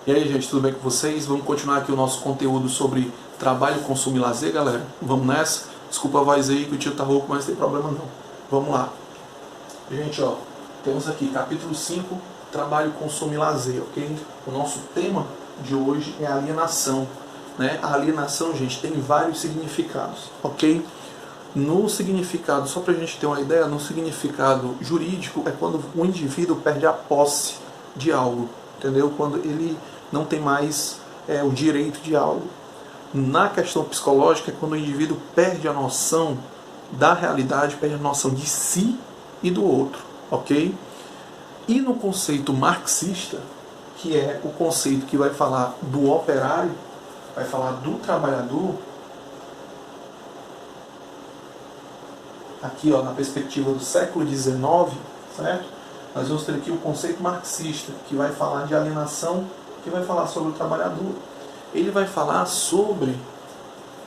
E aí, gente, tudo bem com vocês? Vamos continuar aqui o nosso conteúdo sobre trabalho, consumo e lazer, galera? Vamos nessa? Desculpa a voz aí que o tio tá rouco, mas não tem problema não. Vamos lá. Gente, ó, temos aqui capítulo 5, trabalho, consumo e lazer, ok? O nosso tema de hoje é alienação, né? A alienação, gente, tem vários significados, ok? No significado, só pra gente ter uma ideia, no significado jurídico é quando o indivíduo perde a posse de algo, entendeu? Quando ele não tem mais o direito de algo. Na questão psicológica é quando o indivíduo perde a noção da realidade, perde a noção de si e do outro, ok? E no conceito marxista, que é o conceito que vai falar do operário, vai falar do trabalhador, aqui ó, na perspectiva do século XIX, certo? Nós vamos ter aqui o conceito marxista, que vai falar de alienação, que vai falar sobre o trabalhador. Ele vai falar sobre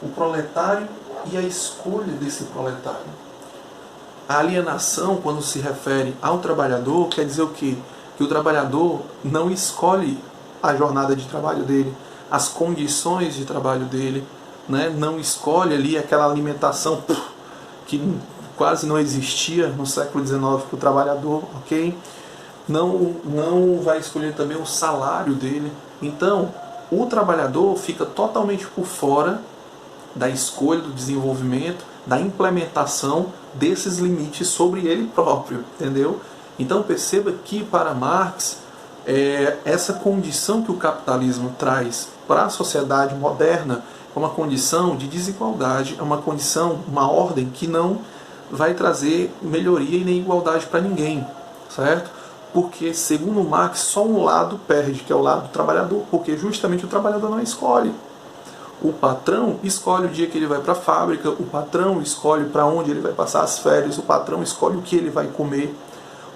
o proletário e a escolha desse proletário. A alienação, quando se refere ao trabalhador, quer dizer o quê? Que o trabalhador não escolhe a jornada de trabalho dele, as condições de trabalho dele, né? Não escolhe ali aquela alimentação que quase não existia no século XIX para o trabalhador, ok? Não vai escolher também o salário dele. Então, o trabalhador fica totalmente por fora da escolha, do desenvolvimento, da implementação desses limites sobre ele próprio, entendeu? Então perceba que para Marx, essa condição que o capitalismo traz para a sociedade moderna é uma condição de desigualdade, é uma condição, uma ordem que não vai trazer melhoria e nem igualdade para ninguém, certo? Porque, segundo Marx, só um lado perde, que é o lado do trabalhador, porque justamente o trabalhador não escolhe. O patrão escolhe o dia que ele vai para a fábrica, o patrão escolhe para onde ele vai passar as férias, o patrão escolhe o que ele vai comer,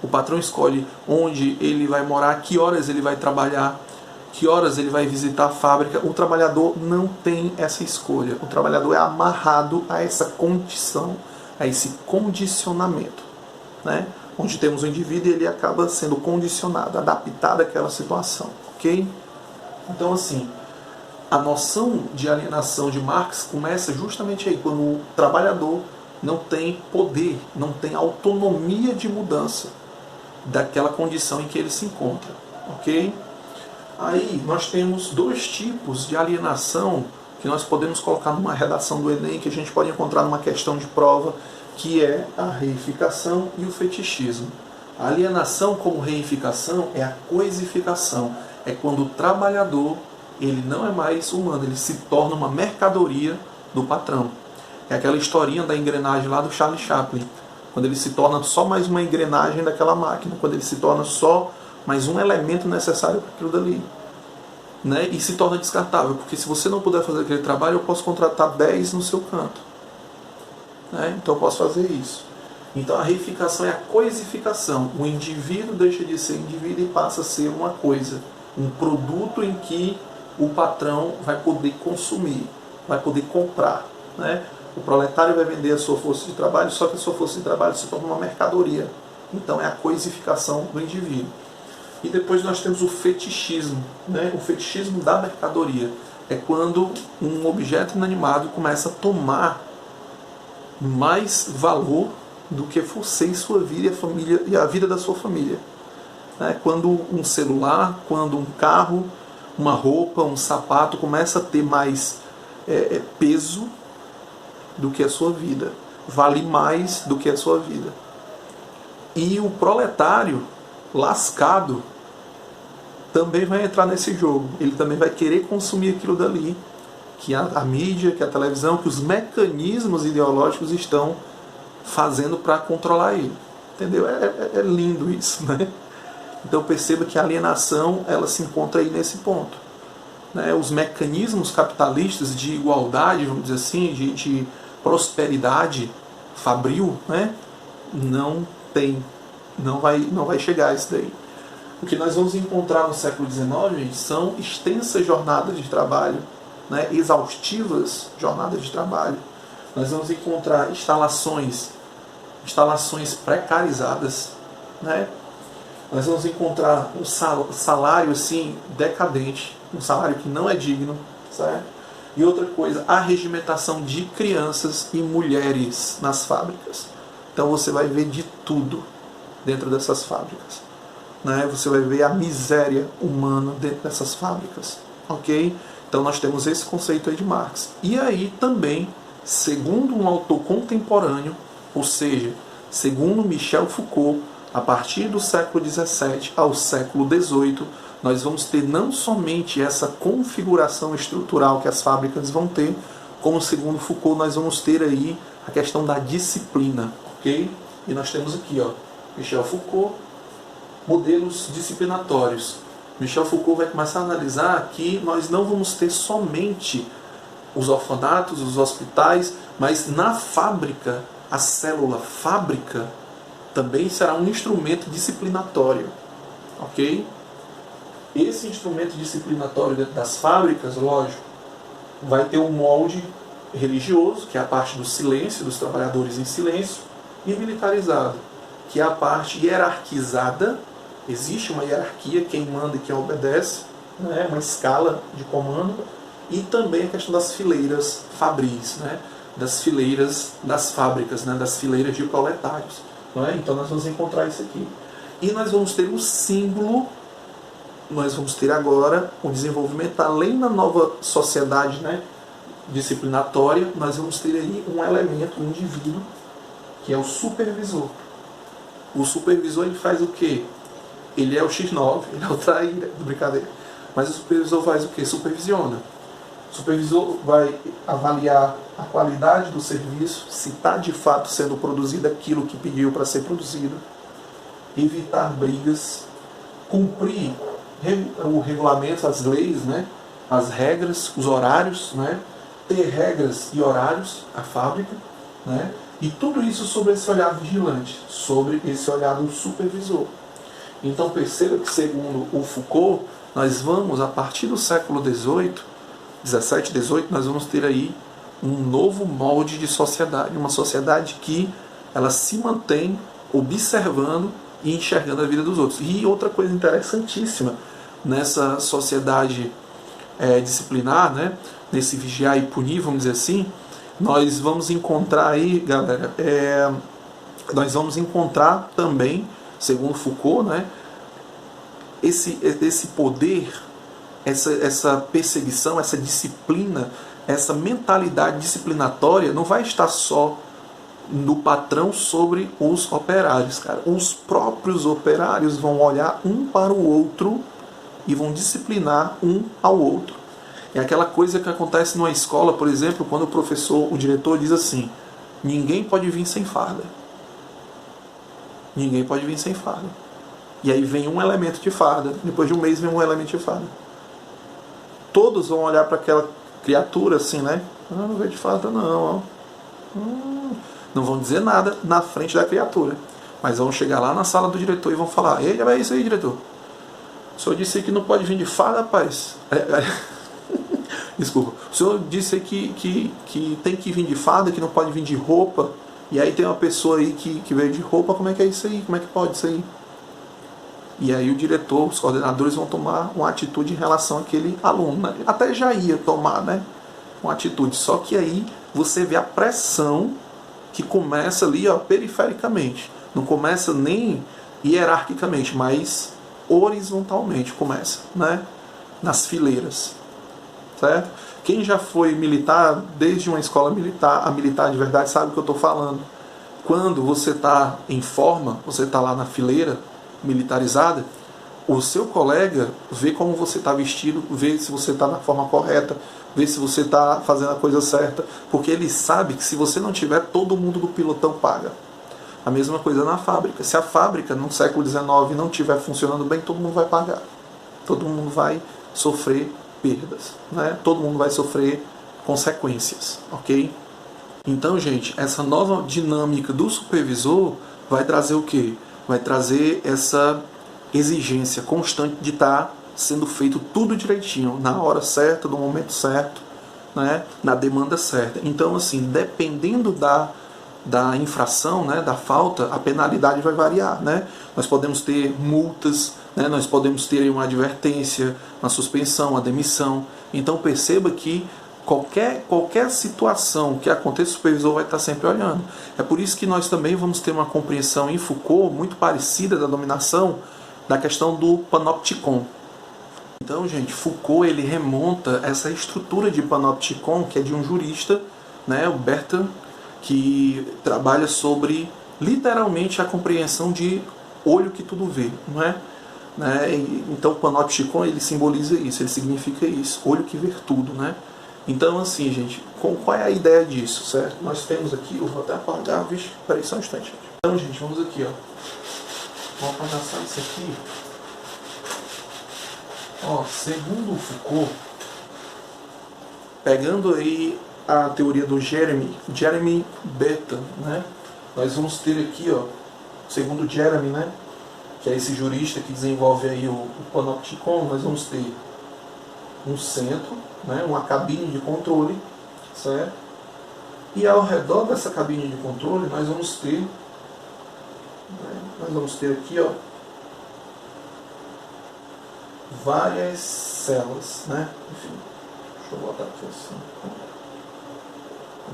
o patrão escolhe onde ele vai morar, que horas ele vai trabalhar, que horas ele vai visitar a fábrica. O trabalhador não tem essa escolha. O trabalhador é amarrado a essa condição, a esse condicionamento, né? Onde temos o indivíduo e ele acaba sendo condicionado, adaptado àquela situação, ok? Então, assim, a noção de alienação de Marx começa justamente aí, quando o trabalhador não tem poder, não tem autonomia de mudança daquela condição em que ele se encontra, ok? Aí nós temos dois tipos de alienação que nós podemos colocar numa redação do Enem, que a gente pode encontrar numa questão de prova, que é a reificação e o fetichismo. A alienação como reificação é a coisificação, é quando o trabalhador ele não é mais humano, ele se torna uma mercadoria do patrão. É aquela historinha da engrenagem lá do Charlie Chaplin, quando ele se torna só mais uma engrenagem daquela máquina, quando ele se torna só mais um elemento necessário para aquilo dali, né? E se torna descartável, porque se você não puder fazer aquele trabalho, eu posso contratar 10 no seu canto, né? Então eu posso fazer isso. Então a reificação é a coisificação. O indivíduo deixa de ser indivíduo e passa a ser uma coisa, um produto em que o patrão vai poder consumir, vai poder comprar, né? O proletário vai vender a sua força de trabalho, só que a sua força de trabalho se torna uma mercadoria. Então é a coisificação do indivíduo. E depois nós temos o fetichismo, né? O fetichismo da mercadoria. É quando um objeto inanimado começa a tomar mais valor do que você e sua vida e a família e a vida da sua família. Quando um celular, quando um carro, uma roupa, um sapato começa a ter mais peso do que a sua vida, vale mais do que a sua vida. E o proletário lascado também vai entrar nesse jogo. Ele também vai querer consumir aquilo dali, que a mídia, que a televisão, que os mecanismos ideológicos estão fazendo para controlar ele. Entendeu? É lindo isso, né? Então perceba que a alienação ela se encontra aí nesse ponto, né? Os mecanismos capitalistas de igualdade, vamos dizer assim, de prosperidade fabril, né? Não vai chegar a isso daí. O que nós vamos encontrar no século XIX, gente, são extensas jornadas de trabalho, né? Exaustivas jornadas de trabalho. Nós vamos encontrar instalações precarizadas, né? nós vamos encontrar um salário assim decadente, um salário que não é digno, certo? E outra coisa, a regimentação de crianças e mulheres nas fábricas. Então você vai ver de tudo dentro dessas fábricas, né? Você vai ver a miséria humana dentro dessas fábricas, ok? Então nós temos esse conceito aí de Marx. E aí também, segundo um autor contemporâneo, ou seja, segundo Michel Foucault, a partir do século XVII ao século XVIII, nós vamos ter não somente essa configuração estrutural que as fábricas vão ter, como segundo Foucault nós vamos ter aí a questão da disciplina, ok? E nós temos aqui, ó, Michel Foucault, modelos disciplinatórios. Michel Foucault vai começar a analisar que nós não vamos ter somente os orfanatos, os hospitais, mas na fábrica, a célula fábrica também será um instrumento disciplinatório, ok? Esse instrumento disciplinatório dentro das fábricas, lógico, vai ter um molde religioso, que é a parte do silêncio, dos trabalhadores em silêncio, e militarizado, que é a parte hierarquizada. Existe uma hierarquia, quem manda e quem obedece, né? Uma escala de comando, e também a questão das fileiras fabris, né? Das fileiras das fábricas, né? Das fileiras de proletários. Não é? Então nós vamos encontrar isso aqui. E nós vamos ter um símbolo, nós vamos ter agora o desenvolvimento, além da nova sociedade, né, disciplinatória, nós vamos ter aí um elemento, um indivíduo, que é o supervisor. O supervisor ele faz o quê? Ele é o X9, ele é o traíra, brincadeira. Mas o supervisor faz o quê? Supervisiona. O supervisor vai avaliar a qualidade do serviço, se está de fato sendo produzido aquilo que pediu para ser produzido, evitar brigas, cumprir o regulamento, as leis, né? As regras, os horários, né? Ter regras e horários, a fábrica, né? E tudo isso sobre esse olhar vigilante, sobre esse olhar do supervisor. Então perceba que, segundo o Foucault, nós vamos, a partir do século XVII, 17, 18, nós vamos ter aí um novo molde de sociedade, uma sociedade que ela se mantém observando e enxergando a vida dos outros. E outra coisa interessantíssima nessa sociedade disciplinar, né, nesse vigiar e punir, vamos dizer assim, nós vamos encontrar aí, galera, nós vamos encontrar também, segundo Foucault, né, esse poder, essa perseguição, essa disciplina, essa mentalidade disciplinatória não vai estar só no patrão sobre os operários, cara. Os próprios operários vão olhar um para o outro e vão disciplinar um ao outro. É aquela coisa que acontece numa escola, por exemplo, quando o professor, o diretor diz assim: ninguém pode vir sem farda. Ninguém pode vir sem farda. E aí vem um elemento de farda. Depois de um mês vem um elemento de farda. Todos vão olhar para aquela criatura assim, né? Não veio de farda não, ó. Não vão dizer nada na frente da criatura, mas vão chegar lá na sala do diretor e vão falar: ei, é isso aí, diretor. O senhor disse que não pode vir de farda, rapaz. Desculpa. O senhor disse que tem que vir de farda, que não pode vir de roupa. E aí tem uma pessoa aí que veio de roupa. Como é que é isso aí? Como é que pode isso aí? E aí o diretor, os coordenadores vão tomar uma atitude em relação àquele aluno, né? Até já ia tomar, né, uma atitude. Só que aí você vê a pressão que começa ali, ó, perifericamente. Não começa nem hierarquicamente, mas horizontalmente começa, né? Nas fileiras. Certo? Quem já foi militar, desde uma escola militar a militar de verdade, sabe o que eu estou falando. Quando você está em forma, você está lá na fileira militarizada, o seu colega vê como você está vestido, vê se você está na forma correta, vê se você está fazendo a coisa certa, porque ele sabe que se você não tiver, todo mundo do pilotão paga. A mesma coisa na fábrica. Se a fábrica no século XIX não estiver funcionando bem, todo mundo vai pagar. Todo mundo vai sofrer perdas, né? Todo mundo vai sofrer consequências, ok? Então, gente, essa nova dinâmica do supervisor vai trazer o quê? Vai trazer essa exigência constante de estar sendo feito tudo direitinho, na hora certa, no momento certo, né? Na demanda certa. Então, assim, dependendo da infração, né, da falta, a penalidade vai variar, né? Nós podemos ter multas, né, nós podemos ter uma advertência, uma suspensão, uma demissão. Então perceba que qualquer situação que aconteça, o supervisor vai estar sempre olhando. É por isso que nós também vamos ter uma compreensão em Foucault muito parecida da dominação, da questão do panopticon. Então, gente, Foucault ele remonta essa estrutura de panopticon, que é de um jurista, né, o Bertrand, que trabalha sobre literalmente a compreensão de olho que tudo vê, não é? Né? Então, o panopticon ele simboliza isso, ele significa isso, olho que vê tudo, né? Então, assim, gente, qual é a ideia disso, certo? Nós temos aqui, eu vou até apagar, vixe, peraí só um instante, gente. Então, gente, vamos aqui, ó. Vamos apagar só isso aqui. Ó, segundo o Foucault, pegando aí a teoria do Jeremy Bentham, né? Nós vamos ter aqui, ó, segundo Jeremy, né? Que é esse jurista que desenvolve aí o panopticon, nós vamos ter um centro, né? Uma cabine de controle, certo? E ao redor dessa cabine de controle nós vamos ter, aqui, ó, várias células, né? Enfim, deixa eu botar aqui assim.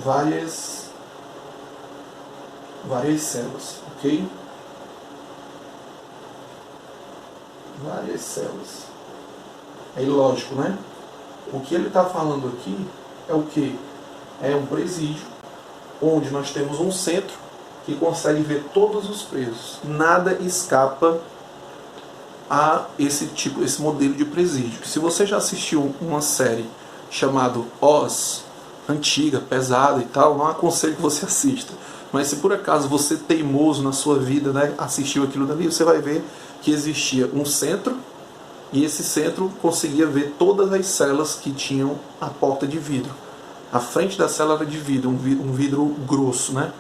Várias células, ok? Várias células. É ilógico, né? O que ele está falando aqui é o que? É um presídio onde nós temos um centro que consegue ver todos os presos. Nada escapa a esse modelo de presídio. Se você já assistiu uma série chamada Oz, antiga, pesada e tal, não aconselho que você assista. Mas se por acaso você teimoso na sua vida, né, assistiu aquilo dali, você vai ver que existia um centro e esse centro conseguia ver todas as celas que tinham a porta de vidro. A frente da cela era de vidro, um vidro grosso, né?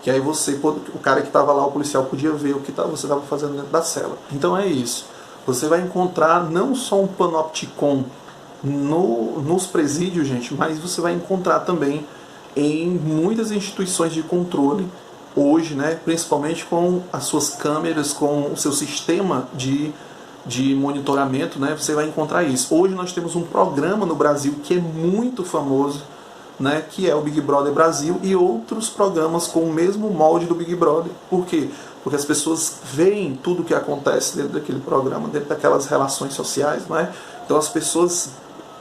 Que aí o cara que estava lá, o policial, podia ver o que você estava fazendo dentro da cela. Então é isso. Você vai encontrar não só um panopticon nos presídios, gente, mas você vai encontrar também em muitas instituições de controle hoje, né, principalmente com as suas câmeras, com o seu sistema de monitoramento, né, você vai encontrar isso. Hoje nós temos um programa no Brasil que é muito famoso, né, que é o Big Brother Brasil, e outros programas com o mesmo molde do Big Brother. Por quê? Porque as pessoas veem tudo o que acontece dentro daquele programa, dentro daquelas relações sociais, não é? Então as pessoas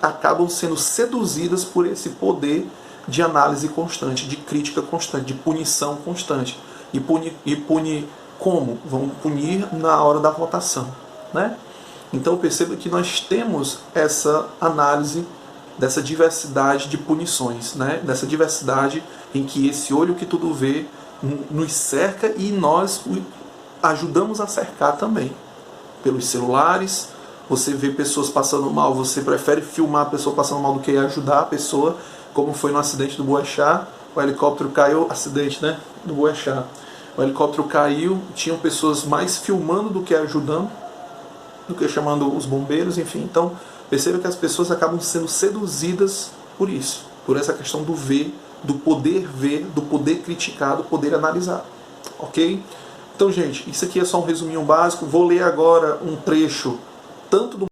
acabam sendo seduzidas por esse poder de análise constante, de crítica constante, de punição constante. E punir como? Vão punir na hora da votação, né? Então perceba que nós temos essa análise dessa diversidade de punições, né? Dessa diversidade em que esse olho que tudo vê nos cerca e nós ajudamos a cercar também. Pelos celulares, você vê pessoas passando mal, você prefere filmar a pessoa passando mal do que ajudar a pessoa, como foi no acidente do Boechat, o helicóptero caiu, acidente, né, do Boechat. O helicóptero caiu, tinham pessoas mais filmando do que ajudando, do que chamando os bombeiros, enfim. Então, perceba que as pessoas acabam sendo seduzidas por isso, por essa questão do ver, do poder criticar, do poder analisar. Ok? Então, gente, isso aqui é só um resuminho básico. Vou ler agora um trecho tanto do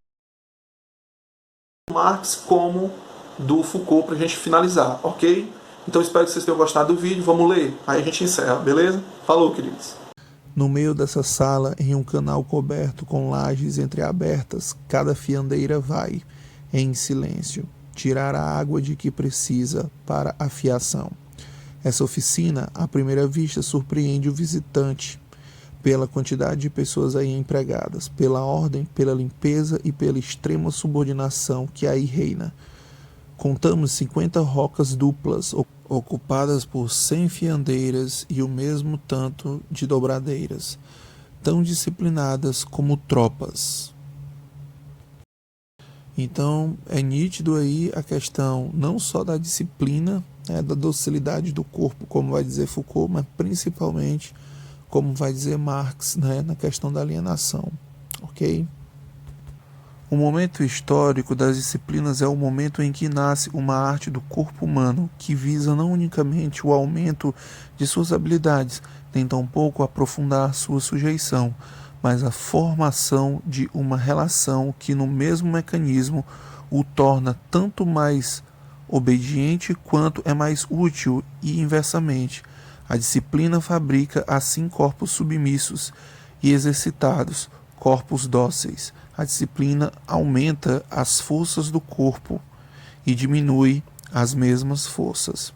Marx como do Foucault para a gente finalizar, ok? Então espero que vocês tenham gostado do vídeo. Vamos ler, aí a gente encerra, beleza? Falou, queridos! No meio dessa sala, em um canal coberto com lajes entreabertas, cada fiandeira vai, em silêncio, tirar a água de que precisa para a fiação. Essa oficina, à primeira vista, surpreende o visitante pela quantidade de pessoas aí empregadas, pela ordem, pela limpeza e pela extrema subordinação que aí reina. Contamos 50 rocas duplas, ocupadas por 100 fiandeiras e o mesmo tanto de dobradeiras, tão disciplinadas como tropas. Então, é nítido aí a questão não só da disciplina, né, da docilidade do corpo, como vai dizer Foucault, mas principalmente, como vai dizer Marx, né, na questão da alienação, ok? O momento histórico das disciplinas é o momento em que nasce uma arte do corpo humano que visa não unicamente o aumento de suas habilidades, nem tampouco aprofundar sua sujeição, mas a formação de uma relação que no mesmo mecanismo o torna tanto mais obediente quanto é mais útil e inversamente. A disciplina fabrica assim corpos submissos e exercitados, corpos dóceis. A disciplina aumenta as forças do corpo e diminui as mesmas forças.